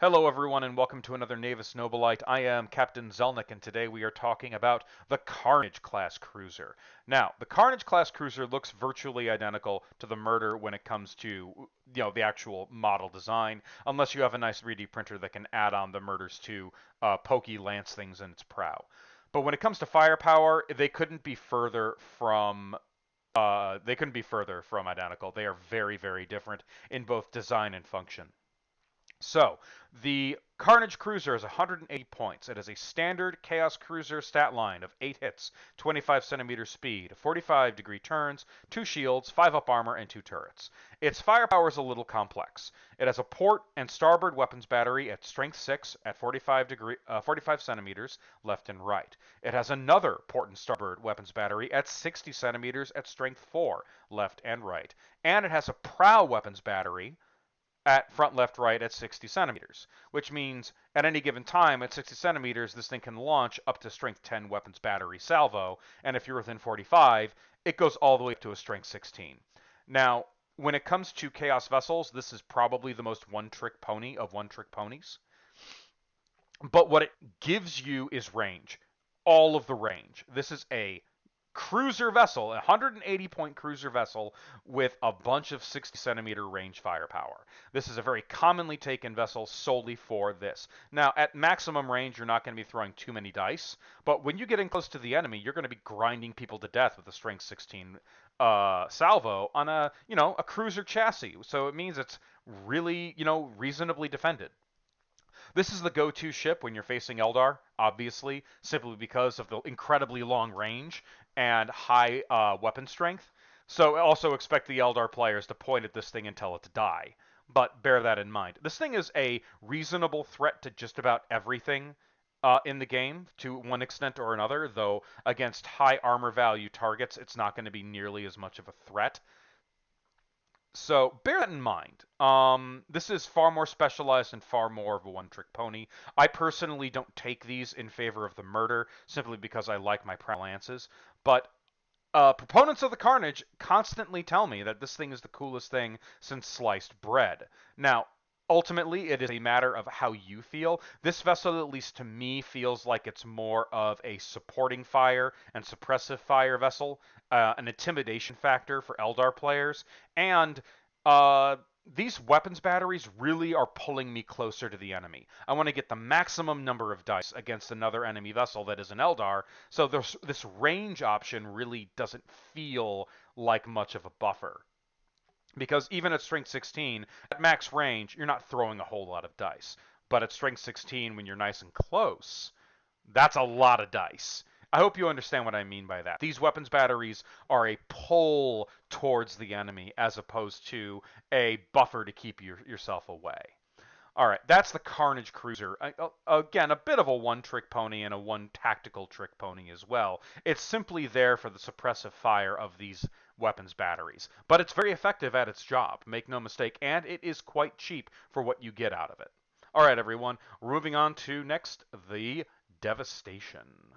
Hello, everyone, and welcome to another Navis Nobilite. I am Captain Zelnick, and today we are talking about the Carnage class cruiser. Now, the Carnage class cruiser looks virtually identical to the Murder when it comes to, the actual model design, unless you have a nice 3D printer that can add on the Murder's two pokey lance things in its prow. But when it comes to firepower, they couldn't be further from identical. They are very, very different in both design and function. So, the Carnage Cruiser is 180 points. It has a standard Chaos Cruiser stat line of 8 hits, 25 centimeter speed, 45-degree turns, 2 shields, 5 up armor, and 2 turrets. Its firepower is a little complex. It has a port and starboard weapons battery at strength 6 at 45 centimeters left and right. It has another port and starboard weapons battery at 60 centimeters at strength 4 left and right. And it has a prow weapons battery at front left right at 60 centimeters, which means at any given time at 60 centimeters this thing can launch up to strength 10 weapons battery salvo, and if you're within 45 it goes all the way up to a strength 16. Now, when it comes to chaos vessels, this is probably the most one-trick pony of one-trick ponies, but what it gives you is range, all of the range. This is a cruiser vessel, a 180 point cruiser vessel with a bunch of 60 centimeter range firepower. This is a very commonly taken vessel solely for this. Now, at maximum range, you're not going to be throwing too many dice, but when you get in close to the enemy, you're going to be grinding people to death with a strength 16 salvo on a cruiser chassis. So it means it's really, reasonably defended. This is the go-to ship when you're facing Eldar, obviously, simply because of the incredibly long range and high weapon strength. So also expect the Eldar players to point at this thing and tell it to die. But bear that in mind. This thing is a reasonable threat to just about everything in the game to one extent or another, though against high armor value targets, it's not going to be nearly as much of a threat. So bear that in mind. This is far more specialized and far more of a one-trick pony. I personally don't take these in favor of the Murder, simply because I like my prow lances. But proponents of the Carnage constantly tell me that this thing is the coolest thing since sliced bread. Now, ultimately, it is a matter of how you feel. This vessel, at least to me, feels like it's more of a supporting fire and suppressive fire vessel, an intimidation factor for Eldar players, and uh, these weapons batteries really are pulling me closer to the enemy. I want to get the maximum number of dice against another enemy vessel that is an Eldar, so this range option really doesn't feel like much of a buffer. Because even at strength 16, at max range, you're not throwing a whole lot of dice. But at strength 16, when you're nice and close, that's a lot of dice. I hope you understand what I mean by that. These weapons batteries are a pull towards the enemy as opposed to a buffer to keep yourself away. All right, that's the Carnage Cruiser. Again, a bit of a one-trick pony and a one tactical trick pony as well. It's simply there for the suppressive fire of these weapons batteries. But it's very effective at its job, make no mistake, and it is quite cheap for what you get out of it. All right, everyone, we're moving on to next, the Devastation.